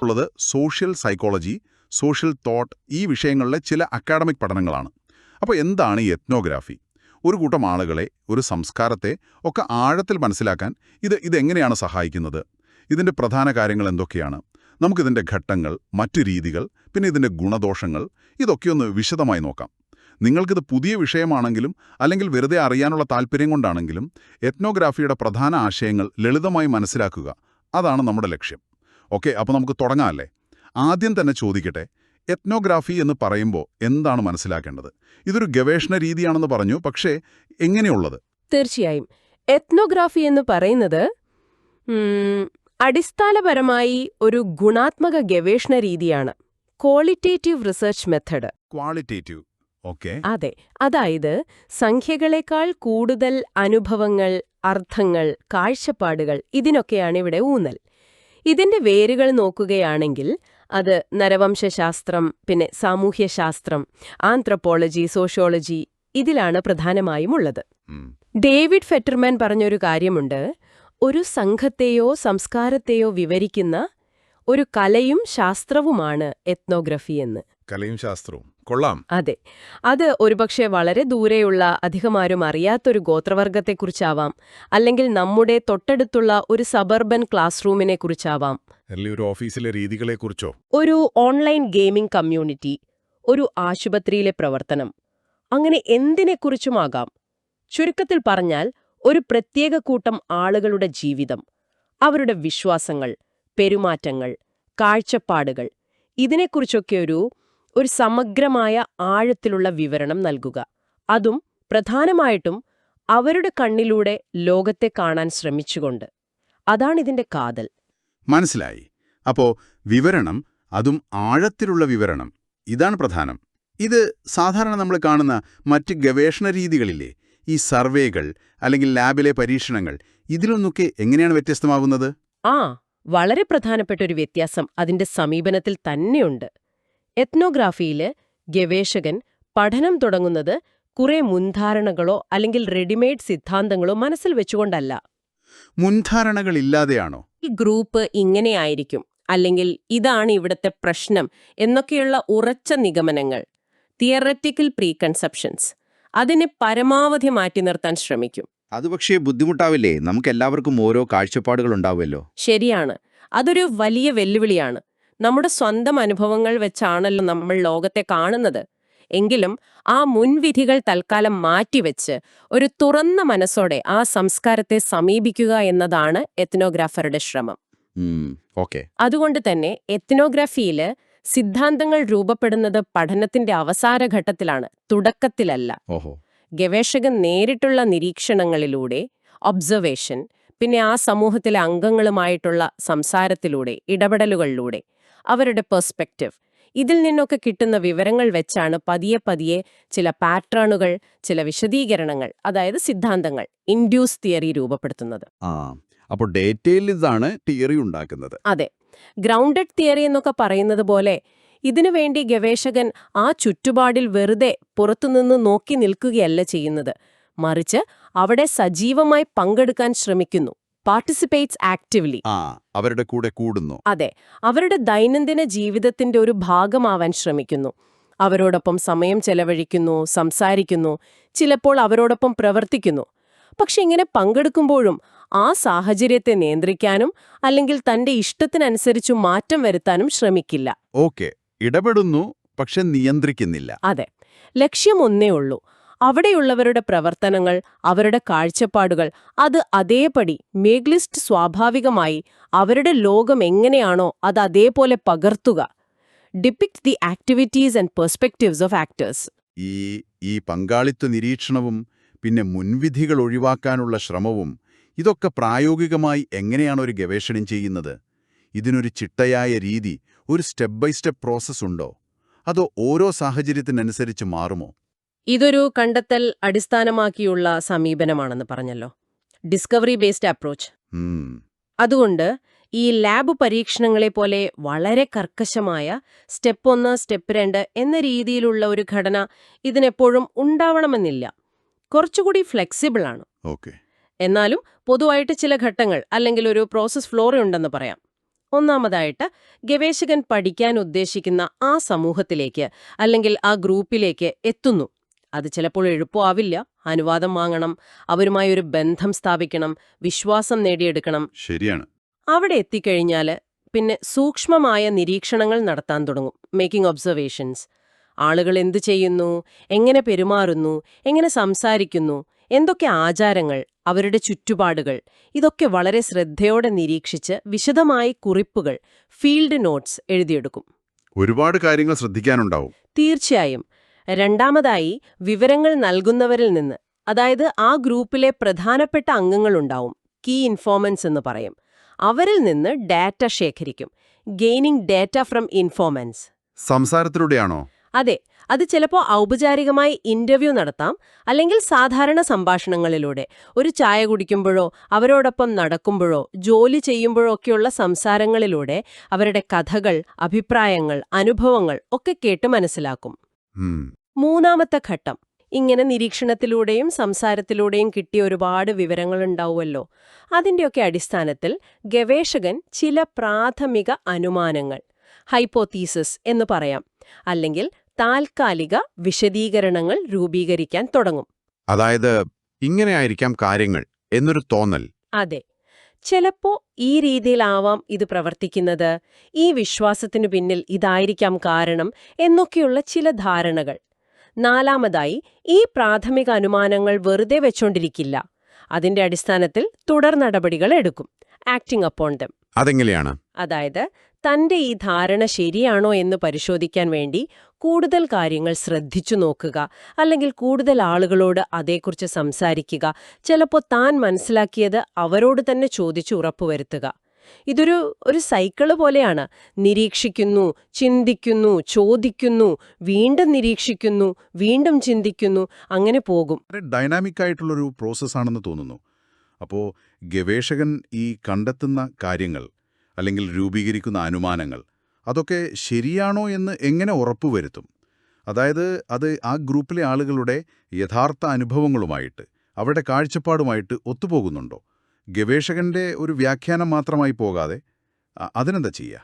ഉള്ളത് social psychology, social thought ഈ വിഷയങ്ങളിലെ ചില അക്കാഡമിക് പഠനങ്ങളാണ്. അപ്പോൾ എന്താണ് ഈ എത്നോഗ്രാഫി? ഒരു കൂട്ടം ആളുകളെ, ഒരു സംസ്കാരത്തെ ഒക്കെ ആഴത്തിൽ മനസ്സിലാക്കാൻ ഇതെങ്ങനെയാണ് സഹായിക്കുന്നത്? ഇതിൻ്റെ പ്രധാന കാര്യങ്ങൾ എന്തൊക്കെയാണ്? നമുക്കിതിൻ്റെ ഘട്ടങ്ങൾ, മറ്റു രീതികൾ, പിന്നെ ഇതിൻ്റെ ഗുണദോഷങ്ങൾ ഇതൊക്കെയൊന്ന് വിശദമായി നോക്കാം. നിങ്ങൾക്കിത് പുതിയ വിഷയമാണെങ്കിലും അല്ലെങ്കിൽ വെറുതെ അറിയാനുള്ള താല്പര്യം കൊണ്ടാണെങ്കിലും എത്നോഗ്രാഫിയുടെ പ്രധാന ആശയങ്ങൾ ലളിതമായി മനസ്സിലാക്കുക, അതാണ് നമ്മുടെ ലക്ഷ്യം. ഓക്കെ, അപ്പോൾ നമുക്ക് തുടങ്ങാമല്ലേ? ആദ്യം തന്നെ ചോദിക്കട്ടെ, എത്നോഗ്രാഫി എന്ന് പറയുമ്പോൾ എന്താണ് മനസ്സിലാക്കേണ്ടത്? ഇതൊരു ഗവേഷണ രീതിയാണെന്ന് പറഞ്ഞു, പക്ഷേ എങ്ങനെയുള്ളത്? തീർച്ചയായും എത്നോഗ്രാഫി എന്ന് പറയുന്നത് അടിസ്ഥാനപരമായി ഒരു ഗുണാത്മക ഗവേഷണ രീതിയാണ്. Qualitative research method. Qualitative, okay. അതെ, അതായത് സംഖ്യകളെക്കാൾ കൂടുതൽ അനുഭവങ്ങൾ, അർത്ഥങ്ങൾ, കാഴ്ചപ്പാടുകൾ ഇതിനൊക്കെയാണ് ഇവിടെ ഊന്നൽ. ഇതിന്റെ വേരുകൾ നോക്കുകയാണെങ്കിൽ അത് നരവംശശാസ്ത്രം, പിന്നെ സാമൂഹ്യശാസ്ത്രം, ആന്ത്രപ്പോളജി, സോഷ്യോളജി ഇതിലാണ് പ്രധാനമായും ഉള്ളത്. ഡേവിഡ് ഫെറ്റർമാൻ പറഞ്ഞൊരു കാര്യമുണ്ട്, ഒരു സംഘത്തെയോ സംസ്കാരത്തെയോ വിവരിക്കുന്ന ഒരു കലയും ശാസ്ത്രവുമാണ് എത്നോഗ്രഫി എന്ന്. കലയും ശാസ്ത്രവും കൊള്ളാം. അതെ, അത് ഒരുപക്ഷെ വളരെ ദൂരെയുള്ള അധികമാരും അറിയാത്തൊരു ഗോത്രവർഗത്തെക്കുറിച്ചാവാം, അല്ലെങ്കിൽ നമ്മുടെ തൊട്ടടുത്തുള്ള ഒരു സബർബൻ ക്ലാസ് റൂമിനെ കുറിച്ചാവാം, ഒരു ഓഫീസിലെ രീതികളെക്കുറിച്ചോ, ഒരു ഓൺലൈൻ ഗെയിമിംഗ് കമ്മ്യൂണിറ്റി, ഒരു ആശുപത്രിയിലെ പ്രവർത്തനം, അങ്ങനെ എന്തിനെക്കുറിച്ചുമാകാം. ചുരുക്കത്തിൽ പറഞ്ഞാൽ ഒരു പ്രത്യേക കൂട്ടം ആളുകളുടെ ജീവിതം, അവരുടെ വിശ്വാസങ്ങൾ, പെരുമാറ്റങ്ങൾ, കാഴ്ചപ്പാടുകൾ ഇതിനെക്കുറിച്ചൊക്കെ ഒരു സമഗ്രമായ ആഴത്തിലുള്ള വിവരണം നൽകുക. അതും പ്രധാനമായിട്ടും അവരുടെ കണ്ണിലൂടെ ലോകത്തെ കാണാൻ ശ്രമിച്ചുകൊണ്ട്. അതാണിതിന്റെ കാതൽ. മനസ്സിലായി. അപ്പോ വിവരണം, അതും ആഴത്തിലുള്ള വിവരണം, ഇതാണ് പ്രധാനം. ഇത് സാധാരണ നമ്മൾ കാണുന്ന മറ്റ് ഗവേഷണ രീതികളില്ലേ, ഈ സർവേകൾ അല്ലെങ്കിൽ ലാബിലെ പരീക്ഷണങ്ങൾ, ഇതിലൊന്നൊക്കെ എങ്ങനെയാണ് വ്യത്യസ്തമാകുന്നത്? വളരെ പ്രധാനപ്പെട്ട ഒരു വ്യത്യാസം അതിന്റെ സമീപനത്തിൽ തന്നെയുണ്ട്. എത്നോഗ്രാഫിയില് ഗവേഷകൻ പഠനം തുടങ്ങുന്നത് കുറെ മുൻധാരണകളോ അല്ലെങ്കിൽ റെഡിമെയ്ഡ് സിദ്ധാന്തങ്ങളോ മനസ്സിൽ വെച്ചുകൊണ്ടല്ല. മുൻധാരണകളില്ലാതെയാണോ? ഈ ഗ്രൂപ്പ് ഇങ്ങനെയായിരിക്കും, അല്ലെങ്കിൽ ഇതാണ് ഇവിടുത്തെ പ്രശ്നം എന്നൊക്കെയുള്ള ഉറച്ച നിഗമനങ്ങൾ, തിയററ്റിക്കൽ പ്രീകൺസെപ്ഷൻസ്, അതിനെ പരമാവധി മാറ്റി നിർത്താൻ ശ്രമിക്കും. അത് പക്ഷേ ബുദ്ധിമുട്ടാവില്ലേ? നമുക്കെല്ലാവർക്കും ഓരോ കാഴ്ചപ്പാടുകളുണ്ടാവുമല്ലോ. ശരിയാണ്, അതൊരു വലിയ വെല്ലുവിളിയാണ്. നമ്മുടെ സ്വന്തം അനുഭവങ്ങൾ വെച്ചാണല്ലോ നമ്മൾ ലോകത്തെ കാണുന്നത്. എങ്കിലും ആ മുൻവിധികൾ തൽക്കാലം മാറ്റിവെച്ച് ഒരു തുറന്ന മനസ്സോടെ ആ സംസ്കാരത്തെ സമീപിക്കുക എന്നതാണ് എത്നോഗ്രാഫറുടെ ശ്രമം. അതുകൊണ്ട് തന്നെ എത്നോഗ്രാഫിയില് സിദ്ധാന്തങ്ങൾ രൂപപ്പെടുന്നത് പഠനത്തിന്റെ അവസാന ഘട്ടത്തിലാണ്, തുടക്കത്തിലല്ല. ഗവേഷകൻ നേരിട്ടുള്ള നിരീക്ഷണങ്ങളിലൂടെ, ഒബ്സർവേഷൻ, പിന്നെ ആ സമൂഹത്തിലെ അംഗങ്ങളുമായിട്ടുള്ള സംസാരത്തിലൂടെ, ഇടപെടലുകളിലൂടെ, അവരുടെ പെർസ്പെക്റ്റീവ്, ഇതിൽ നിന്നൊക്കെ കിട്ടുന്ന വിവരങ്ങൾ വെച്ചാണ് പതിയെ പതിയെ ചില പാറ്റേണുകൾ, ചില വിശദീകരണങ്ങൾ, അതായത് സിദ്ധാന്തങ്ങൾ, ഇൻഡ്യൂസ് തിയറി രൂപപ്പെടുത്തുന്നത്. അപ്പോൾ ഡേറ്റയിൽ ഇതാണ് തിയറി ഉണ്ടാക്കുന്നത്. അതെ, ഗ്രൗണ്ടഡ് തിയറി എന്നൊക്കെ പറയുന്നത് പോലെ ഇതിനുവേണ്ടി ഗവേഷകൻ ആ ചുറ്റുപാടിൽ വെറുതെ പുറത്തുനിന്ന് നോക്കി നിൽക്കുകയല്ല ചെയ്യുന്നത്, മറിച്ച് അവിടെ സജീവമായി പങ്കെടുക്കാൻ ശ്രമിക്കുന്നു. Participates actively. അവരുടെ കൂടെ കൂടുന്നു. അതെ, അവരുടെ ദൈനംദിന ജീവിതത്തിന്റെ ഒരു ഭാഗമാവാൻ ശ്രമിക്കുന്നു. അവരോടൊപ്പം സമയം ചെലവഴിക്കുന്നു, സംസാരിക്കുന്നു, ചിലപ്പോൾ അവരോടൊപ്പം പ്രവർത്തിക്കുന്നു. പക്ഷെ ഇങ്ങനെ പങ്കെടുക്കുമ്പോഴും ആ സാഹചര്യത്തെ നിയന്ത്രിക്കാനും അല്ലെങ്കിൽ തന്റെ ഇഷ്ടത്തിനനുസരിച്ചു മാറ്റം വരുത്താനും ശ്രമിക്കില്ല. ഇടപെടുന്നു, പക്ഷെ നിയന്ത്രിക്കുന്നില്ല. അതെ, ലക്ഷ്യം ഒന്നേ ഉള്ളൂ, അവിടെയുള്ളവരുടെ പ്രവർത്തനങ്ങൾ, അവരുടെ കാഴ്ചപ്പാടുകൾ അത് അതേപടി മേഗ്ലിസ്റ്റ് സ്വാഭാവികമായി അവരുടെ ലോകം എങ്ങനെയാണോ അത് അതേപോലെ പകർത്തുക. Depict the activities and perspectives of actors. ഈ പങ്കാളിത്ത നിരീക്ഷണവും പിന്നെ മുൻവിധികൾ ഒഴിവാക്കാനുള്ള ശ്രമവും ഇതൊക്കെ പ്രായോഗികമായി എങ്ങനെയാണ് ഒരു ഗവേഷണം ചെയ്യുന്നത്? ഇതിനൊരു ചിട്ടയായ രീതി, ഒരു സ്റ്റെപ്പ് ബൈ സ്റ്റെപ്പ് പ്രോസസ് ഉണ്ടോ? അതോ ഓരോ സാഹചര്യത്തിനനുസരിച്ച് മാറുമോ? ഇതൊരു കണ്ടെത്തൽ അടിസ്ഥാനമാക്കിയുള്ള സമീപനമാണെന്ന് പറഞ്ഞല്ലോ, ഡിസ്കവറി ബേസ്ഡ് അപ്രോച്ച്. അതുകൊണ്ട് ഈ ലാബ് പരീക്ഷണങ്ങളെ പോലെ വളരെ കർക്കശമായ സ്റ്റെപ്പ് 1, സ്റ്റെപ്പ് 2 എന്ന രീതിയിലുള്ള ഒരു ഘടന ഇതിനെപ്പോഴും ഉണ്ടാവണമെന്നില്ല. കുറച്ചുകൂടി ഫ്ലെക്സിബിൾ ആണ്. എന്നാലും പൊതുവായിട്ട് ചില ഘട്ടങ്ങൾ അല്ലെങ്കിൽ ഒരു പ്രോസസ് ഫ്ലോർ ഉണ്ടെന്ന് പറയാം. ഒന്നാമതായിട്ട് ഗവേഷകൻ പഠിക്കാൻ ഉദ്ദേശിക്കുന്ന ആ സമൂഹത്തിലേക്ക് അല്ലെങ്കിൽ ആ ഗ്രൂപ്പിലേക്ക് എത്തുന്നു. അത് ചിലപ്പോൾ എളുപ്പമാവില്ല. അനുവാദം വാങ്ങണം, അവരുമായി ഒരു ബന്ധം സ്ഥാപിക്കണം, വിശ്വാസം നേടിയെടുക്കണം. ശരിയാണ്. അവിടെ എത്തിക്കഴിഞ്ഞാൽ പിന്നെ സൂക്ഷ്മമായ നിരീക്ഷണങ്ങൾ നടത്താൻ തുടങ്ങും. Making observations. ആളുകൾ എന്തു ചെയ്യുന്നു, എങ്ങനെ പെരുമാറുന്നു, എങ്ങനെ സംസാരിക്കുന്നു, എന്തൊക്കെ ആചാരങ്ങൾ, അവരുടെ ചുറ്റുപാടുകൾ, ഇതൊക്കെ വളരെ ശ്രദ്ധയോടെ നിരീക്ഷിച്ച് വിശദമായി കുറിപ്പുകൾ, ഫീൽഡ് നോട്ട്സ് എഴുതിയെടുക്കും. ഒരുപാട് കാര്യങ്ങൾ ശ്രദ്ധിക്കാനുണ്ടാവും. തീർച്ചയായും. രണ്ടാമതായി, വിവരങ്ങൾ നൽകുന്നവരിൽ നിന്ന്, അതായത് ആ ഗ്രൂപ്പിലെ പ്രധാനപ്പെട്ട അംഗങ്ങളുണ്ടാവും, കീ ഇൻഫോർമൻസ് എന്ന് പറയും. അവരിൽ നിന്ന് ഡാറ്റ ശേഖരിക്കും. Gaining data from informants. സംസാരത്തിലൂടെയാണോ? അതെ, അത് ചിലപ്പോൾ ഔപചാരികമായി ഇന്റർവ്യൂ നടത്താം, അല്ലെങ്കിൽ സാധാരണ സംഭാഷണങ്ങളിലൂടെ ഒരു ചായ കുടിക്കുമ്പോഴോ അവരോടൊപ്പം നടക്കുമ്പോഴോ ജോലി ചെയ്യുമ്പോഴോ ഒക്കെയുള്ള സംസാരങ്ങളിലൂടെ അവരുടെ കഥകൾ, അഭിപ്രായങ്ങൾ, അനുഭവങ്ങൾ ഒക്കെ കേട്ട് മനസ്സിലാക്കും. മൂന്നാമത്തെ ഘട്ടം, ഇങ്ങനെ നിരീക്ഷണത്തിലൂടെയും സംസാരത്തിലൂടെയും കിട്ടിയ ഒരുപാട് വിവരങ്ങളുണ്ടാവുമല്ലോ, അതിൻ്റെയൊക്കെ അടിസ്ഥാനത്തിൽ ഗവേഷകൻ ചില പ്രാഥമിക അനുമാനങ്ങൾ, ഹൈപ്പോത്തീസിസ് എന്ന് പറയാം, അല്ലെങ്കിൽ താൽക്കാലിക വിശദീകരണങ്ങൾ രൂപീകരിക്കാൻ തുടങ്ങും. അതായത് ഇങ്ങനെയായിരിക്കാം കാര്യങ്ങൾ എന്നൊരു തോന്നൽ. അതെ, ചിലപ്പോ ഈ രീതിയിലാവാം ഇത് പ്രവർത്തിക്കുന്നത്, ഈ വിശ്വാസത്തിനു പിന്നിൽ ഇതായിരിക്കാം കാരണം എന്നൊക്കെയുള്ള ചില ധാരണകൾ. നാലാമതായി, ഈ പ്രാഥമിക അനുമാനങ്ങൾ വെറുതെ വെച്ചോണ്ടിരിക്കില്ല. അതിന്റെ അടിസ്ഥാനത്തിൽ തുടർ നടപടികൾ എടുക്കും. Acting upon dum. അതെങ്ങനെയാണ്? അതായത് തന്റെ ഈ ധാരണ ശരിയാണോ എന്ന് പരിശോധിക്കാൻ വേണ്ടി കൂടുതൽ കാര്യങ്ങൾ ശ്രദ്ധിച്ചു നോക്കുക, അല്ലെങ്കിൽ കൂടുതൽ ആളുകളോട് അതേക്കുറിച്ച് സംസാരിക്കുക, ചിലപ്പോൾ താൻ മനസ്സിലാക്കിയത് അവരോട് തന്നെ ചോദിച്ചു ഉറപ്പുവരുത്തുക. ഇതൊരു സൈക്കിള് പോലെയാണ്. നിരീക്ഷിക്കുന്നു, ചിന്തിക്കുന്നു, ചോദിക്കുന്നു, വീണ്ടും നിരീക്ഷിക്കുന്നു, വീണ്ടും ചിന്തിക്കുന്നു, അങ്ങനെ പോകും. ഡൈനാമിക് ആയിട്ടുള്ളൊരു പ്രോസസ്സാണെന്ന് തോന്നുന്നു. അപ്പോൾ ഗവേഷകൻ ഈ കണ്ടെത്തുന്ന കാര്യങ്ങൾ അല്ലെങ്കിൽ രൂപീകരിക്കുന്ന അനുമാനങ്ങൾ അതൊക്കെ ശരിയാണോ എന്ന് എങ്ങനെ ഉറപ്പുവരുത്തും? അതായത് അത് ആ ഗ്രൂപ്പിലെ ആളുകളുടെ യഥാർത്ഥ അനുഭവങ്ങളുമായിട്ട്, അവരുടെ കാഴ്ചപ്പാടുമായിട്ട് ഒത്തുപോകുന്നുണ്ടോ? ഗവേഷകന്റെ ഒരു വ്യാഖ്യാനം മാത്രമായി പോകാതെ അതിനെന്താ ചെയ്യുക?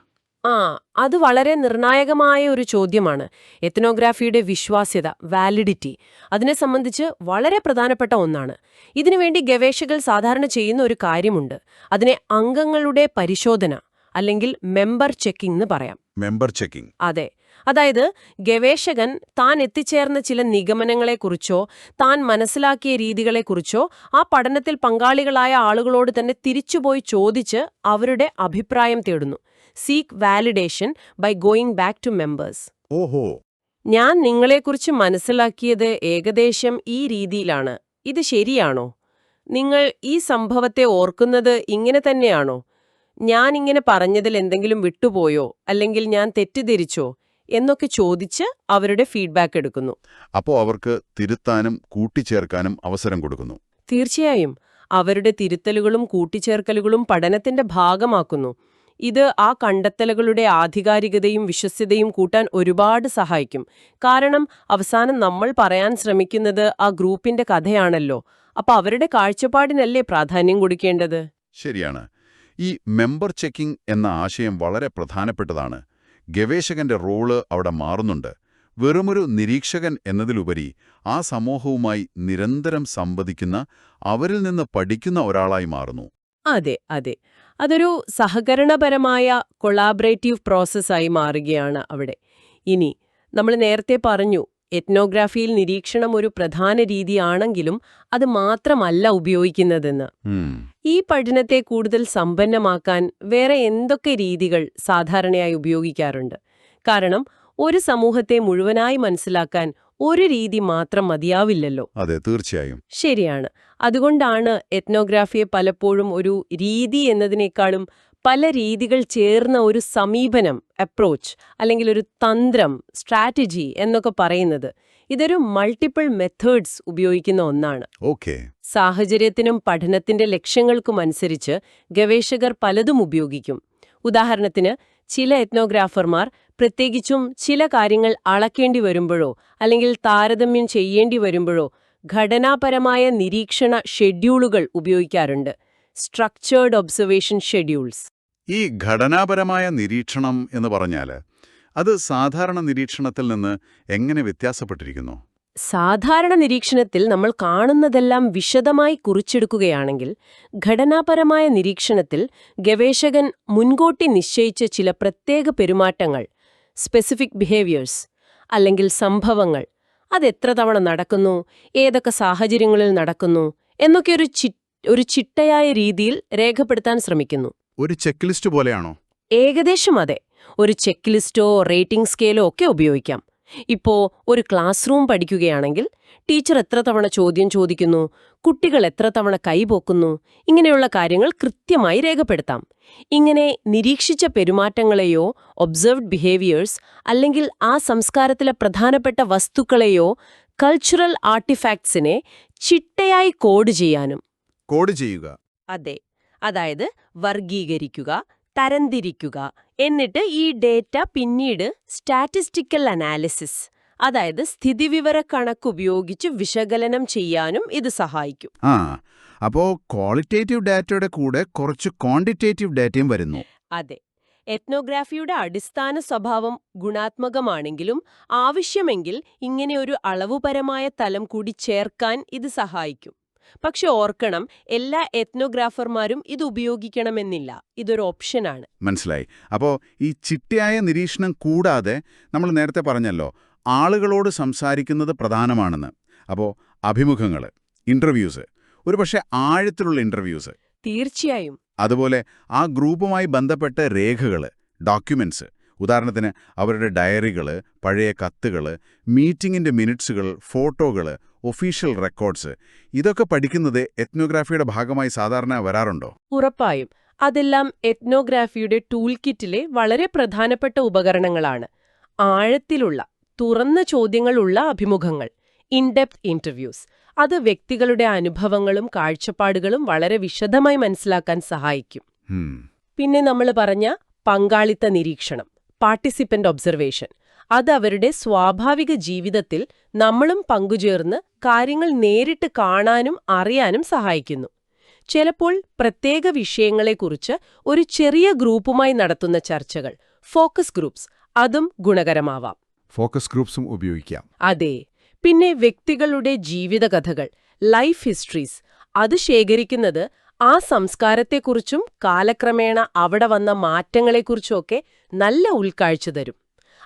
അത് വളരെ നിർണായകമായ ഒരു ചോദ്യമാണ്. എത്നോഗ്രാഫിയുടെ വിശ്വാസ്യത, വാലിഡിറ്റി, അതിനെ സംബന്ധിച്ച് വളരെ പ്രധാനപ്പെട്ട ഒന്നാണ്. ഇതിനുവേണ്ടി ഗവേഷകർ സാധാരണ ചെയ്യുന്ന ഒരു കാര്യമുണ്ട്. അതിനെ അംഗങ്ങളുടെ പരിശോധന അല്ലെങ്കിൽ മെമ്പർ ചെക്കിംഗ് എന്ന് പറയാം. Member checking. അതെ, അതായത് ഗവേഷകൻ താൻ എത്തിച്ചേർന്ന ചില നിഗമനങ്ങളെക്കുറിച്ചോ താൻ മനസ്സിലാക്കിയ രീതികളെക്കുറിച്ചോ ആ പഠനത്തിൽ പങ്കാളികളായ ആളുകളോട് തന്നെ തിരിച്ചുപോയി ചോദിച്ച് അവരുടെ അഭിപ്രായം തേടുന്നു. Seek validation by going back to members. ഓഹോ, ഞാൻ നിങ്ങളെക്കുറിച്ച് മനസ്സിലാക്കിയത് ഏകദേശം ഈ രീതിയിലാണ്, ഇത് ശരിയാണോ? നിങ്ങൾ ഈ സംഭവത്തെ ഓർക്കുന്നത് ഇങ്ങനെ തന്നെയാണോ? ഞാൻ ഇങ്ങനെ പറഞ്ഞതിൽ എന്തെങ്കിലും വിട്ടുപോയോ, അല്ലെങ്കിൽ ഞാൻ തെറ്റിദ്ധരിച്ചോ എന്നൊക്കെ ചോദിച്ച് അവരുടെ ഫീഡ്ബാക്ക് എടുക്കുന്നു. അപ്പോൾ അവർക്ക് തിരുത്താനും കൂട്ടിച്ചേർക്കാനും അവസരം കൊടുക്കുന്നു. തീർച്ചയായും, അവരുടെ തിരുത്തലുകളും കൂട്ടിച്ചേർക്കലുകളും പഠനത്തിന്റെ ഭാഗമാക്കുന്നു. ഇത് ആ കണ്ടെത്തലുകളുടെ ആധികാരികതയും വിശ്വസ്യതയും കൂട്ടാൻ ഒരുപാട് സഹായിക്കും. കാരണം അവസാനം നമ്മൾ പറയാൻ ശ്രമിക്കുന്നത് ആ ഗ്രൂപ്പിന്റെ കഥയാണല്ലോ. അപ്പൊ അവരുടെ കാഴ്ചപ്പാടിനല്ലേ പ്രാധാന്യം കൊടുക്കേണ്ടത്? ശരിയാണ്. ഈ മെമ്പർ ചെക്കിംഗ് എന്ന ആശയം വളരെ പ്രധാനപ്പെട്ടതാണ്. ഗവേഷകന്റെ റോള് അവിടെ മാറുന്നുണ്ട്. വെറുമൊരു നിരീക്ഷകൻ എന്നതിലുപരി ആ സമൂഹവുമായി നിരന്തരം സംവദിക്കുന്ന, അവരിൽ നിന്ന് പഠിക്കുന്ന ഒരാളായി മാറുന്നു. അതെ, അതെ. അതൊരു സഹകരണപരമായ കൊളാബറേറ്റീവ് പ്രോസസ്സായി മാറുകയാണ് അവിടെ. ഇനി നമ്മൾ നേരത്തെ പറഞ്ഞു, എത്നോഗ്രാഫിയിൽ നിരീക്ഷണം ഒരു പ്രധാന രീതിയാണെങ്കിലും അത് മാത്രമല്ല ഉപയോഗിക്കുന്നതെന്ന്. ഈ പഠനത്തെ കൂടുതൽ സമ്പന്നമാക്കാൻ വേറെ എന്തൊക്കെ രീതികൾ സാധാരണയായി ഉപയോഗിക്കാറുണ്ട്? കാരണം ഒരു സമൂഹത്തെ മുഴുവനായി മനസ്സിലാക്കാൻ ഒരു രീതി മാത്രം മതിയാവില്ലല്ലോ. അതെ, തീർച്ചയായും ശരിയാണ്. അതുകൊണ്ടാണ് എത്നോഗ്രാഫിയെ പലപ്പോഴും ഒരു രീതി എന്നതിനേക്കാളും പല രീതികൾ ചേർന്ന ഒരു സമീപനം, അപ്രോച്ച്, അല്ലെങ്കിൽ ഒരു തന്ത്രം, സ്ട്രാറ്റജി എന്നൊക്കെ പറയുന്നത്. ഇതൊരു മൾട്ടിപ്പിൾ മെത്തേഡ്സ് ഉപയോഗിക്കുന്ന ഒന്നാണ്. ഓക്കേ. സാഹചര്യത്തിനും പഠനത്തിന്റെ ലക്ഷ്യങ്ങൾക്കുമനുസരിച്ച് ഗവേഷകർ പലതും ഉപയോഗിക്കും. ഉദാഹരണത്തിന്, ചില എത്നോഗ്രാഫർമാർ പ്രത്യേകിച്ചും ചില കാര്യങ്ങൾ അളക്കേണ്ടി വരുമ്പോഴോ അല്ലെങ്കിൽ താരതമ്യം ചെയ്യേണ്ടി വരുമ്പോഴോ ഘടനാപരമായ നിരീക്ഷണ ഷെഡ്യൂളുകൾ ഉപയോഗിക്കാറുണ്ട്. Structured observation schedules. ഈ ഘടനാപരമായ നിരീക്ഷണം എന്ന് പറഞ്ഞാൽ അത് സാധാരണ നിരീക്ഷണത്തിൽ നിന്ന് എങ്ങനെ വ്യത്യാസപ്പെട്ടിരിക്കുന്നു? സാധാരണ നിരീക്ഷണത്തിൽ നമ്മൾ കാണുന്നതെല്ലാം വിശദമായി കുറിച്ചെടുക്കുകയാണെങ്കിൽ, ഘടനാപരമായ നിരീക്ഷണത്തിൽ ഗവേഷകൻ മുൻകൂട്ടി നിശ്ചയിച്ച ചില പ്രത്യേക പെരുമാറ്റങ്ങൾ, സ്പെസിഫിക് ബിഹേവിയേഴ്സ് അല്ലെങ്കിൽ സംഭവങ്ങൾ, അതെത്ര തവണ നടക്കുന്നു, ഏതൊക്കെ സാഹചര്യങ്ങളിൽ നടക്കുന്നു എന്നൊക്കെ ഒരു ചിട്ടയായ രീതിയിൽ രേഖപ്പെടുത്താൻ ശ്രമിക്കുന്നു. ഒരു ചെക്ക് ലിസ്റ്റ് പോലെയാണോ? ഏകദേശം അതെ. ഒരു ചെക്ക് ലിസ്റ്റോ റേറ്റിംഗ് സ്കെയിലോ ഒക്കെ ഉപയോഗിക്കാം. ഇപ്പോ ഒരു ക്ലാസ് റൂം പഠിക്കുകയാണെങ്കിൽ ടീച്ചർ എത്ര തവണ ചോദ്യം ചോദിക്കുന്നു, കുട്ടികൾ എത്ര തവണ കൈപോക്കുന്നു, ഇങ്ങനെയുള്ള കാര്യങ്ങൾ കൃത്യമായി രേഖപ്പെടുത്താം. ഇങ്ങനെ നിരീക്ഷിച്ച പെരുമാറ്റങ്ങളെയോ ഒബ്സർവ്ഡ് ബിഹേവിയേഴ്സ് അല്ലെങ്കിൽ ആ സംസ്കാരത്തിലെ പ്രധാനപ്പെട്ട വസ്തുക്കളെയോ കൾച്ചറൽ ആർട്ടിഫാക്ട്സിനെ ചിട്ടയായി കോഡ് ചെയ്യാനും. കോഡ് ചെയ്യുക. അതെ, അതായത് വർഗീകരിക്കുക, തരംതിരിക്കുക, എന്നിട്ട് ഈ ഡേറ്റ പിന്നീട് സ്റ്റാറ്റിസ്റ്റിക്കൽ അനാലിസിസ്, അതായത് സ്ഥിതിവിവര കണക്കുപയോഗിച്ച് വിശകലനം ചെയ്യാനും ഇത് സഹായിക്കും. അപ്പോ ക്വാളിറ്റേറ്റീവ് ഡാറ്റയുടെ കൂടെ കുറച്ച് ക്വാണ്ടിറ്റേറ്റീവ് ഡാറ്റയും വരുന്നു. അതെ, എത്നോഗ്രാഫിയുടെ അടിസ്ഥാന സ്വഭാവം ഗുണാത്മകമാണെങ്കിലും ആവശ്യമെങ്കിൽ ഇങ്ങനെ ഒരു അളവുപരമായ തലം കൂടി ചേർക്കാൻ ഇത് സഹായിക്കും. പക്ഷെ ഓർക്കണം, എല്ലാ എത്നോഗ്രാഫർമാരും ഇത് ഉപയോഗിക്കണമെന്നില്ല. ഇതൊരു ഓപ്ഷനാണ്. മനസ്സിലായി. അപ്പോൾ ഈ ചിട്ടയായ നിരീക്ഷണം കൂടാതെ നമ്മൾ നേരത്തെ പറഞ്ഞല്ലോ, ആളുകളോട് സംസാരിക്കുന്നത് പ്രധാനമാണെന്ന്. അപ്പോൾ അഭിമുഖങ്ങൾ, ഇന്റർവ്യൂസ്, ഒരുപക്ഷെ ആഴത്തിലുള്ള ഇന്റർവ്യൂസ്. തീർച്ചയായും. അതുപോലെ ആ ഗ്രൂപ്പുമായി ബന്ധപ്പെട്ട രേഖകൾ, ഡോക്യുമെന്റ്സ്, ഉദാഹരണത്തിന് അവരുടെ ഡയറികൾ, പഴയ കത്തുകൾ, മീറ്റിംഗിന്റെ മിനിറ്റ്സുകൾ, ഫോട്ടോകൾ, ഒഫീഷ്യൽ റെക്കോർഡ്സ്, ഇതൊക്കെ പഠിക്കുന്നത് എത്നോഗ്രാഫിയുടെ ഭാഗമായി സാധാരണ വരാറുണ്ടോ? ഉറപ്പായും. അതെല്ലാം എത്നോഗ്രാഫിയുടെ ടൂൾ കിറ്റിലെ വളരെ പ്രധാനപ്പെട്ട ഉപകരണങ്ങളാണ്. ആഴത്തിലുള്ള, തുറന്ന ചോദ്യങ്ങളുള്ള അഭിമുഖങ്ങൾ, ഇൻഡെപ്ത് ഇന്റർവ്യൂസ്, അത് വ്യക്തികളുടെ അനുഭവങ്ങളും കാഴ്ചപ്പാടുകളും വളരെ വിശദമായി മനസ്സിലാക്കാൻ സഹായിക്കും. പിന്നെ നമ്മൾ പറഞ്ഞ പങ്കാളിത്ത നിരീക്ഷണം, പാർട്ടിസിപ്പന്റ് ഒബ്സർവേഷൻ, അത് അവരുടെ സ്വാഭാവിക ജീവിതത്തിൽ നമ്മളും പങ്കുചേർന്ന് കാര്യങ്ങൾ നേരിട്ട് കാണാനും അറിയാനും സഹായിക്കുന്നു. ചിലപ്പോൾ പ്രത്യേക വിഷയങ്ങളെക്കുറിച്ച് ഒരു ചെറിയ ഗ്രൂപ്പുമായി നടത്തുന്ന ചർച്ചകൾ, ഫോക്കസ് ഗ്രൂപ്പ്സ്, അതും ഗുണകരമാവാം. ഫോക്കസ് ഗ്രൂപ്പ്സും ഉപയോഗിക്കാം. അതെ. പിന്നെ വ്യക്തികളുടെ ജീവിതകഥകൾ, ലൈഫ് ഹിസ്റ്ററീസ്, അത് ശേഖരിക്കുന്നത് ആ സംസ്കാരത്തെക്കുറിച്ചും കാലക്രമേണ അവിടെ വന്ന മാറ്റങ്ങളെക്കുറിച്ചുമൊക്കെ നല്ല ഉൾക്കാഴ്ച തരും.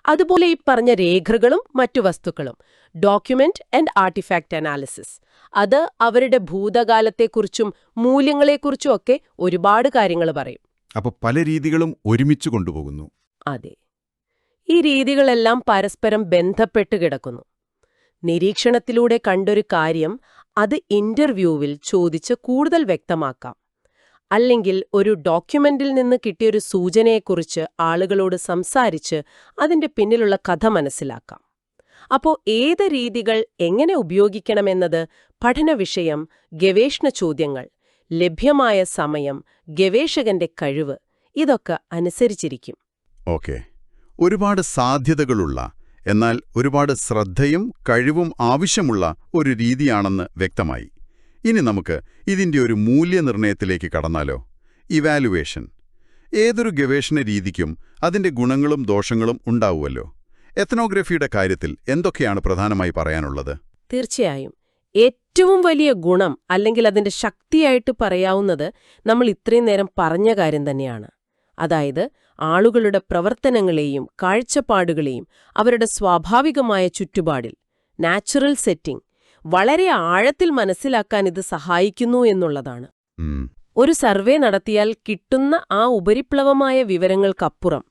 അതുപോലെ ഈ പറഞ്ഞ രേഖകളും മറ്റു വസ്തുക്കളും, ഡോക്യുമെന്റ് ആൻഡ് ആർട്ടിഫാക്ട് അനാലിസിസ്, അത് അവരുടെ ഭൂതകാലത്തെക്കുറിച്ചും മൂല്യങ്ങളെക്കുറിച്ചും ഒക്കെ ഒരുപാട് കാര്യങ്ങൾ പറയും. അപ്പോൾ പല രീതികളും ഒരുമിച്ച് കൊണ്ടുപോകുന്നു. അതെ, ഈ രീതികളെല്ലാം പരസ്പരം ബന്ധപ്പെട്ട് കിടക്കുന്നു. നിരീക്ഷണത്തിലൂടെ കണ്ടൊരു കാര്യം അത് ഇന്റർവ്യൂവിൽ ചോദിച്ച് കൂടുതൽ വ്യക്തമാക്കാം. അല്ലെങ്കിൽ ഒരു ഡോക്യുമെന്റിൽ നിന്ന് കിട്ടിയൊരു സൂചനയെക്കുറിച്ച് ആളുകളോട് സംസാരിച്ച് അതിന്റെ പിന്നിലുള്ള കഥ മനസ്സിലാക്കാം. അപ്പോൾ ഏത് രീതികൾ എങ്ങനെ ഉപയോഗിക്കണമെന്നത് പഠനവിഷയം, ഗവേഷണ ചോദ്യങ്ങൾ, ലഭ്യമായ സമയം, ഗവേഷകന്റെ കഴിവ്, ഇതൊക്കെ അനുസരിച്ചിരിക്കും. ഓക്കെ. ഒരുപാട് സാധ്യതകളുള്ള, എന്നാൽ ഒരുപാട് ശ്രദ്ധയും കഴിവും ആവശ്യമുള്ള ഒരു രീതിയാണെന്ന് വ്യക്തമായി. ഇനി നമുക്ക് ഇതിന്റെ ഒരു മൂല്യനിർണ്ണയത്തിലേക്ക് കടന്നാലോ? ഇവാലുവേഷൻ. ഏതൊരു ഗവേഷണ രീതിക്കും അതിന്റെ ഗുണങ്ങളും ദോഷങ്ങളും ഉണ്ടാവുമല്ലോ. എത്നോഗ്രഫിയുടെ കാര്യത്തിൽ എന്തൊക്കെയാണ് പ്രധാനമായി പറയാനുള്ളത്? തീർച്ചയായും. ഏറ്റവും വലിയ ഗുണം അല്ലെങ്കിൽ അതിന്റെ ശക്തിയായിട്ട് പറയാവുന്നത് നമ്മൾ ഇത്രയും നേരം പറഞ്ഞ കാര്യം തന്നെയാണ്. അതായത് ആളുകളുടെ പ്രവർത്തനങ്ങളെയും കാഴ്ചപ്പാടുകളെയും അവരുടെ സ്വാഭാവികമായ ചുറ്റുപാടിൽ, നാച്ചുറൽ സെറ്റിംഗ്, വളരെ ആഴത്തിൽ മനസ്സിലാക്കാൻ ഇത് സഹായിക്കുന്നു എന്നുള്ളതാണ്. ഒരു സർവേ നടത്തിയാൽ കിട്ടുന്ന ആ ഉപരിപ്ലവമായ വിവരങ്ങൾക്കപ്പുറം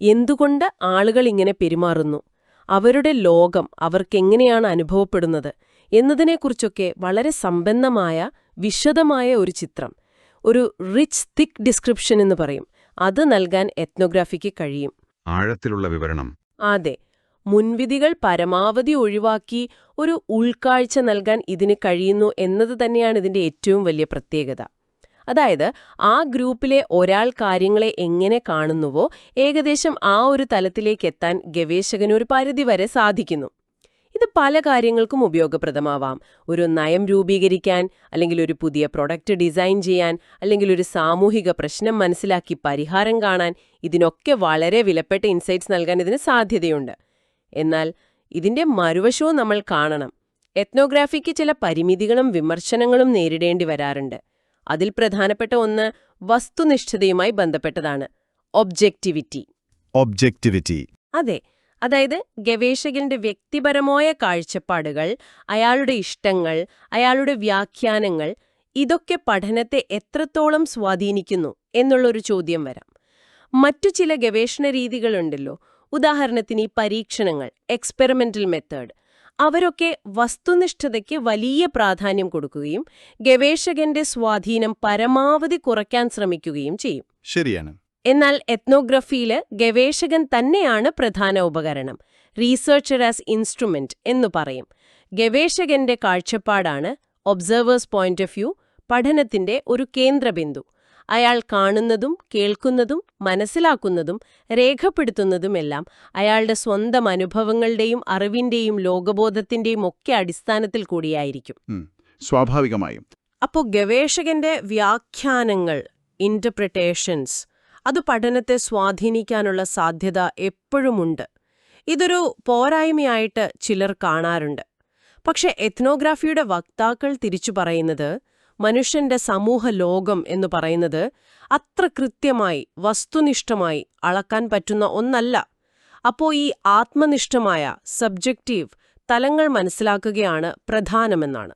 എന്തുകൊണ്ട് ആളുകൾ ഇങ്ങനെ പെരുമാറുന്നു, അവരുടെ ലോകം അവർക്കെങ്ങനെയാണ് അനുഭവപ്പെടുന്നത് എന്നതിനെക്കുറിച്ചൊക്കെ വളരെ സമ്പന്നമായ, വിശദമായ ഒരു ചിത്രം, ഒരു റിച്ച് തിക്ക് ഡിസ്ക്രിപ്ഷൻ എന്ന് പറയും, അത് നൽകാൻ എത്നോഗ്രാഫിക്ക് കഴിയും. ആഴത്തിലുള്ള വിവരണം. അതെ. മുൻവിധികൾ പരമാവധി ഒഴിവാക്കി ഒരു ഉൾക്കാഴ്ച നൽകാൻ ഇതിന് കഴിയുന്നു എന്നത് തന്നെയാണ് ഇതിന്റെ ഏറ്റവും വലിയ പ്രത്യേകത. അതായത് ആ ഗ്രൂപ്പിലെ ഒരാൾ കാര്യങ്ങളെ എങ്ങനെ കാണുന്നുവോ ഏകദേശം ആ ഒരു തലത്തിലേക്കെത്താൻ ഗവേഷകന് ഒരു പരിധിവരെ സാധിക്കുന്നു. ഇത് പല കാര്യങ്ങൾക്കും ഉപയോഗപ്രദമാവാം. ഒരു നയം രൂപീകരിക്കാൻ, അല്ലെങ്കിൽ ഒരു പുതിയ പ്രൊഡക്റ്റ് ഡിസൈൻ ചെയ്യാൻ, അല്ലെങ്കിൽ ഒരു സാമൂഹിക പ്രശ്നം മനസ്സിലാക്കി പരിഹാരം കാണാൻ, ഇതിനൊക്കെ വളരെ വിലപ്പെട്ട ഇൻസൈറ്റ്സ് നൽകാൻ ഇതിന് സാധ്യതയുണ്ട്. എന്നാൽ ഇതിന്റെ മറുവശവും നമ്മൾ കാണണം. എത്നോഗ്രാഫിക്ക് ചില പരിമിതികളും വിമർശനങ്ങളും നേരിടേണ്ടി വരാറുണ്ട്. അതിൽ പ്രധാനപ്പെട്ട ഒന്ന് വസ്തുനിഷ്ഠതയുമായി ബന്ധപ്പെട്ടതാണ്. ഒബ്ജക്റ്റിവിറ്റി. അതെ, അതായത് ഗവേഷകന്റെ വ്യക്തിപരമായ കാഴ്ചപ്പാടുകൾ, അയാളുടെ ഇഷ്ടങ്ങൾ, അയാളുടെ വ്യാഖ്യാനങ്ങൾ, ഇതൊക്കെ പഠനത്തെ എത്രത്തോളം സ്വാധീനിക്കുന്നു എന്നുള്ളൊരു ചോദ്യം വരാം. മറ്റു ചില ഗവേഷണ രീതികളുണ്ടല്ലോ, ഉദാഹരണത്തിന് ഈ പരീക്ഷണങ്ങൾ, എക്സ്പെരിമെന്റൽ മെത്തേഡ്, അവരൊക്കെ വസ്തുനിഷ്ഠതയ്ക്ക് വലിയ പ്രാധാന്യം കൊടുക്കുകയും ഗവേഷകന്റെ സ്വാധീനം പരമാവധി കുറയ്ക്കാൻ ശ്രമിക്കുകയും ചെയ്യും. ശരിയാണ്. എന്നാൽ എത്നോഗ്രഫിയില് ഗവേഷകൻ തന്നെയാണ് പ്രധാന ഉപകരണം. റീസർച്ചർ ആസ് ഇൻസ്ട്രുമെന്റ് എന്നു പറയും. ഗവേഷകന്റെ കാഴ്ചപ്പാടാണ്, ഒബ്സർവേഴ്സ് പോയിന്റ് ഓഫ് വ്യൂ, പഠനത്തിന്റെ ഒരു കേന്ദ്രബിന്ദു. അയാൾ കാണുന്നതും കേൾക്കുന്നതും മനസ്സിലാക്കുന്നതും രേഖപ്പെടുത്തുന്നതുമെല്ലാം അയാളുടെ സ്വന്തം അനുഭവങ്ങളുടെയും അറിവിന്റെയും ലോകബോധത്തിന്റെയും ഒക്കെ അടിസ്ഥാനത്തിൽ കൂടിയായിരിക്കും. സ്വാഭാവികമായും. അപ്പോൾ ഗവേഷകന്റെ വ്യാഖ്യാനങ്ങൾ, ഇന്റർപ്രിട്ടേഷൻസ്, അത് പഠനത്തെ സ്വാധീനിക്കാനുള്ള സാധ്യത എപ്പോഴുമുണ്ട്. ഇതൊരു പോരായ്മയായിട്ട് ചിലർ കാണാറുണ്ട്. പക്ഷെ എത്നോഗ്രാഫിയുടെ വക്താക്കൾ തിരിച്ചു പറയുന്നത്, മനുഷ്യന്റെ സമൂഹ ലോകം എന്ന് പറയുന്നത് അത്ര കൃത്യമായി വസ്തുനിഷ്ഠമായി അളക്കാൻ പറ്റുന്ന ഒന്നല്ല. അപ്പോൾ ഈ ആത്മനിഷ്ഠമായ സബ്ജക്റ്റീവ് തലങ്ങൾ മനസ്സിലാക്കുകയാണ് പ്രധാനമെന്നാണ്.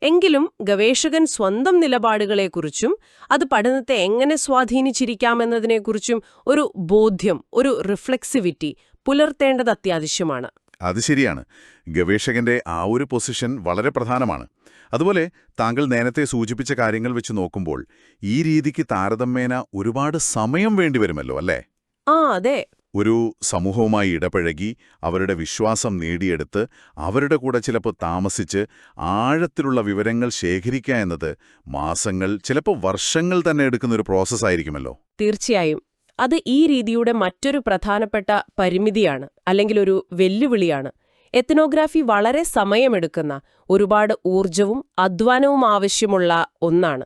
എങ്കിലും ഗവേഷകൻ സ്വന്തം നിലപാടുകളെക്കുറിച്ചും അത് പഠനത്തെ എങ്ങനെ സ്വാധീനിച്ചിരിക്കാമെന്നതിനെക്കുറിച്ചും ഒരു ബോധ്യം, ഒരു റിഫ്ലെക്സിവിറ്റി പുലർത്തേണ്ടത് അത്യാവശ്യമാണ്. അത് ശരിയാണ്. ഗവേഷകന്റെ ആ ഒരു പൊസിഷൻ വളരെ പ്രധാനമാണ്. അതുപോലെ താങ്കൾ നേരത്തെ സൂചിപ്പിച്ച കാര്യങ്ങൾ വെച്ച് നോക്കുമ്പോൾ ഈ രീതിക്ക് താരതമ്യേന ഒരുപാട് സമയം വേണ്ടിവരുമല്ലോ, അല്ലേ? അതെ. ഒരു സമൂഹവുമായി ഇടപഴകി അവരുടെ വിശ്വാസം നേടിയെടുത്ത് അവരുടെ കൂടെ ചിലപ്പോൾ താമസിച്ച് ആഴത്തിലുള്ള വിവരങ്ങൾ ശേഖരിക്കുക എന്നത് മാസങ്ങൾ, ചിലപ്പോൾ വർഷങ്ങൾ തന്നെ എടുക്കുന്നൊരു പ്രോസസ്സായിരിക്കുമല്ലോ. തീർച്ചയായും. അത് ഈ രീതിയുടെ മറ്റൊരു പ്രധാനപ്പെട്ട പരിമിതിയാണ്, അല്ലെങ്കിൽ ഒരു വെല്ലുവിളിയാണ്. എത്നോഗ്രാഫി വളരെ സമയമെടുക്കുന്ന, ഒരുപാട് ഊർജവും അധ്വാനവും ആവശ്യമുള്ള ഒന്നാണ്.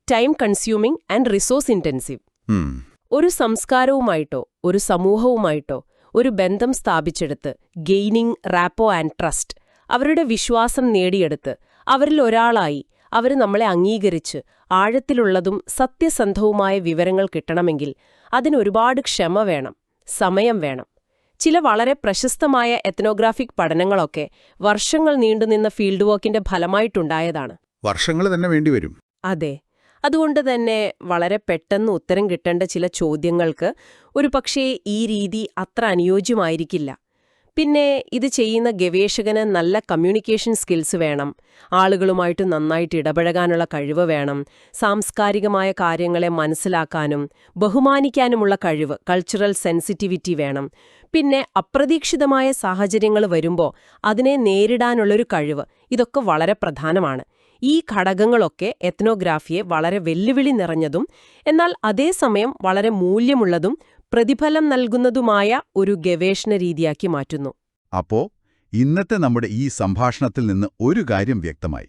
Time consuming and resource intensive. ഒരു സംസ്കാരവുമായിട്ടോ ഒരു സമൂഹവുമായിട്ടോ ഒരു ബന്ധം സ്ഥാപിച്ചെടുത്ത്, ഗെയിനിങ് റാപ്പോ ആൻഡ് ട്രസ്റ്റ്, അവരുടെ വിശ്വാസം നേടിയെടുത്ത് അവരിൽ ഒരാളായി അവർ നമ്മളെ അംഗീകരിച്ച് ആഴത്തിലുള്ളതും സത്യസന്ധവുമായ വിവരങ്ങൾ കിട്ടണമെങ്കിൽ അതിനൊരുപാട് ക്ഷമ വേണം, സമയം വേണം. ചില വളരെ പ്രശസ്തമായ എത്നോഗ്രാഫിക് പഠനങ്ങളൊക്കെ വർഷങ്ങൾ നീണ്ടുനിന്ന ഫീൽഡ് വർക്കിന്റെ ഫലമായിട്ടുണ്ടായതാണ്. വർഷങ്ങൾ തന്നെ വേണ്ടിവരും. അതെ. അതുകൊണ്ട് തന്നെ വളരെ പെട്ടെന്ന് ഉത്തരം കിട്ടേണ്ട ചില ചോദ്യങ്ങൾക്ക് ഒരുപക്ഷേ ഈ രീതി അത്ര അനുയോജ്യമായിരിക്കില്ല. പിന്നെ ഇത് ചെയ്യുന്ന ഗവേഷകന് നല്ല കമ്മ്യൂണിക്കേഷൻ സ്കിൽസ് വേണം, ആളുകളുമായിട്ട് നന്നായിട്ട് ഇടപഴകാനുള്ള കഴിവ് വേണം, സാംസ്കാരികമായ കാര്യങ്ങളെ മനസ്സിലാക്കാനും ബഹുമാനിക്കാനുമുള്ള കഴിവ്, കൾച്ചറൽ സെൻസിറ്റിവിറ്റി വേണം. പിന്നെ അപ്രതീക്ഷിതമായ സാഹചര്യങ്ങൾ വരുമ്പോൾ അതിനെ നേരിടാനുള്ളൊരു കഴിവ്, ഇതൊക്കെ വളരെ പ്രധാനമാണ്. ഈ ഘടകങ്ങളൊക്കെ എത്നോഗ്രാഫിയെ വളരെ വെല്ലുവിളി നിറഞ്ഞതും എന്നാൽ അതേസമയം വളരെ മൂല്യമുള്ളതും പ്രതിഫലം നൽകുന്നതുമായ ഒരു ഗവേഷണ രീതിയാക്കി മാറ്റുന്നു. അപ്പോ ഇന്നത്തെ നമ്മുടെ ഈ സംഭാഷണത്തിൽ നിന്ന് ഒരു കാര്യം വ്യക്തമായി.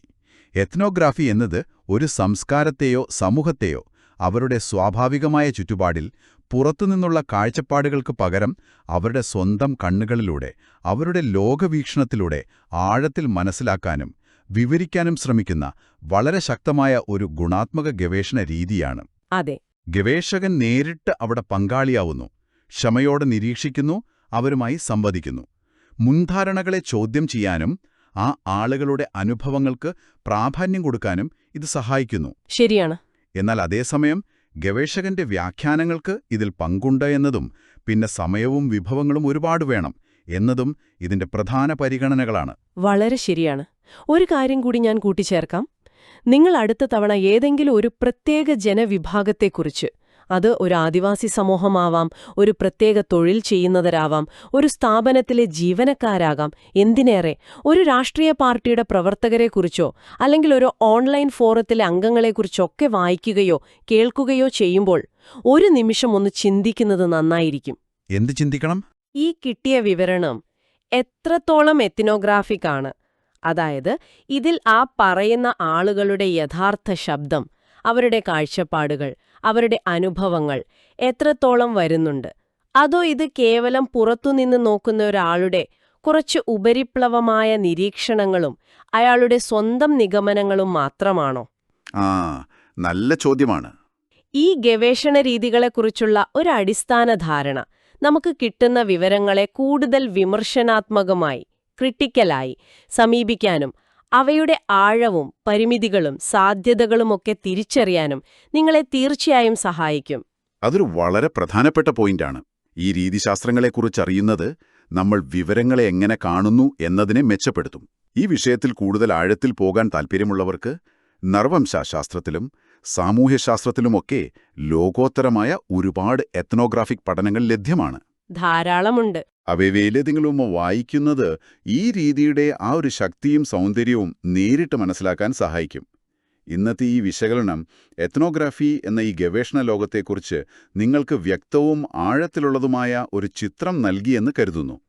എത്നോഗ്രാഫി എന്നത് ഒരു സംസ്കാരത്തെയോ സമൂഹത്തെയോ അവരുടെ സ്വാഭാവികമായ ചുറ്റുപാടിൽ പുറത്തുനിന്നുള്ള കാഴ്ചപ്പാടുകൾക്ക് പകരം അവരുടെ സ്വന്തം കണ്ണുകളിലൂടെ, അവരുടെ ലോകവീക്ഷണത്തിലൂടെ ആഴത്തിൽ മനസ്സിലാക്കാനും വിവരിക്കാനും ശ്രമിക്കുന്ന വളരെ ശക്തമായ ഒരു ഗുണാത്മക ഗവേഷണ രീതിയാണ്. അതെ. ഗവേഷകൻ നേരിട്ട് അവിടെ പങ്കാളിയാവുന്നു, ക്ഷമയോടെ നിരീക്ഷിക്കുന്നു, അവരുമായി സംവദിക്കുന്നു. മുൻധാരണകളെ ചോദ്യം ചെയ്യാനും ആ ആളുകളുടെ അനുഭവങ്ങൾക്ക് പ്രാധാന്യം കൊടുക്കാനും ഇത് സഹായിക്കുന്നു. ശരിയാണ്. എന്നാൽ അതേസമയം ഗവേഷകന്റെ വ്യാഖ്യാനങ്ങൾക്ക് ഇതിൽ പങ്കുണ്ട് എന്നതും പിന്നെ സമയവും വിഭവങ്ങളും ഒരുപാട് വേണം എന്നതും ഇതിന്റെ പ്രധാന പരിഗണനകളാണ്. വളരെ ശരിയാണ്. ഒരു കാര്യം കൂടി ഞാൻ കൂട്ടിച്ചേർക്കാം. നിങ്ങൾ അടുത്ത തവണ ഏതെങ്കിലും ഒരു പ്രത്യേക ജനവിഭാഗത്തെക്കുറിച്ച്, അത് ഒരു ആദിവാസി സമൂഹമാവാം, ഒരു പ്രത്യേക തൊഴിൽ ചെയ്യുന്നവരാവാം, ഒരു സ്ഥാപനത്തിലെ ജീവനക്കാരാകാം, എന്തിനേറെ ഒരു രാഷ്ട്രീയ പാർട്ടിയുടെ പ്രവർത്തകരെക്കുറിച്ചോ അല്ലെങ്കിൽ ഒരു ഓൺലൈൻ ഫോറത്തിലെ അംഗങ്ങളെക്കുറിച്ചൊക്കെ വായിക്കുകയോ കേൾക്കുകയോ ചെയ്യുമ്പോൾ ഒരു നിമിഷം ഒന്ന് ചിന്തിക്കുന്നത് നന്നായിരിക്കും. എന്ത് ചിന്തിക്കണം? ഈ കിട്ടിയ വിവരണം എത്രത്തോളം എത്നോഗ്രാഫിക് ആണ്, അതായത് ഇതിൽ ആ പറയുന്ന ആളുകളുടെ യഥാർത്ഥ ശബ്ദം, അവരുടെ കാഴ്ചപ്പാടുകൾ, അവരുടെ അനുഭവങ്ങൾ എത്രത്തോളം വരുന്നുണ്ട്, അതോ ഇത് കേവലം പുറത്തുനിന്ന് നോക്കുന്ന ഒരാളുടെ കുറച്ച് ഉപരിപ്ലവമായ നിരീക്ഷണങ്ങളും അയാളുടെ സ്വന്തം നിഗമനങ്ങളും മാത്രമാണോ? ആ, നല്ല ചോദ്യമാണ്. ഈ ഗവേഷണ രീതികളെക്കുറിച്ചുള്ള ഒരു അടിസ്ഥാന ധാരണ നമുക്ക് കിട്ടുന്ന വിവരങ്ങളെ കൂടുതൽ വിമർശനാത്മകമായി, ക്രിട്ടിക്കലായി സമീപിക്കാനും അവയുടെ ആഴവും പരിമിതികളും സാധ്യതകളുമൊക്കെ തിരിച്ചറിയാനും നിങ്ങളെ തീർച്ചയായും സഹായിക്കും. അതൊരു വളരെ പ്രധാനപ്പെട്ട പോയിന്റാണ്. ഈ രീതിശാസ്ത്രങ്ങളെക്കുറിച്ചറിയുന്നത് നമ്മൾ വിവരങ്ങളെ എങ്ങനെ കാണുന്നു എന്നതിനെ മെച്ചപ്പെടുത്തും. ഈ വിഷയത്തിൽ കൂടുതൽ ആഴത്തിൽ പോകാൻ താൽപ്പര്യമുള്ളവർക്ക് നർവംശാസ്ത്രത്തിലും സാമൂഹ്യശാസ്ത്രത്തിലുമൊക്കെ ലോകോത്തരമായ ഒരുപാട് എത്നോഗ്രാഫിക് പഠനങ്ങൾ ലഭ്യമാണ്. ധാരാളമുണ്ട്. അവയിലേതെങ്കിലും വായിക്കുന്നത് ഈ രീതിയുടെ ആ ഒരു ശക്തിയും സൗന്ദര്യവും നേരിട്ട് മനസ്സിലാക്കാൻ സഹായിക്കും. ഇന്നത്തെ ഈ വിശകലനം എത്നോഗ്രാഫി എന്ന ഈ ഗവേഷണ ലോകത്തെക്കുറിച്ച് നിങ്ങൾക്ക് വ്യക്തവും ആഴത്തിലുള്ളതുമായ ഒരു ചിത്രം നൽകിയെന്ന് കരുതുന്നു.